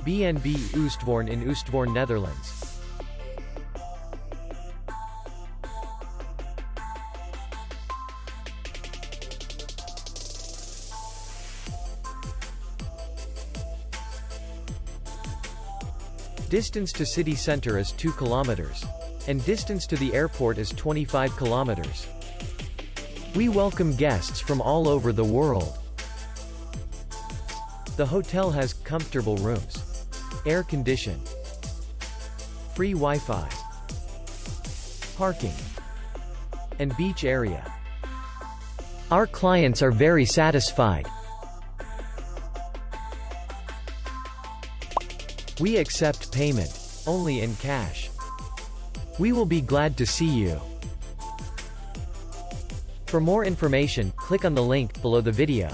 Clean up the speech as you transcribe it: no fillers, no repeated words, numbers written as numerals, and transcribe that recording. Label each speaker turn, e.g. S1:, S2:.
S1: B&B Oostvoorne in Oostvoorne, Netherlands. Distance to city center is 2 kilometers. And distance to the airport is 25 kilometers. We welcome guests from all over the world. The hotel has comfortable rooms, air condition, free Wi-Fi, parking, and beach area. Our clients are very satisfied. We accept payment only in cash. We will be glad to see you. For more information, click on the link below the video.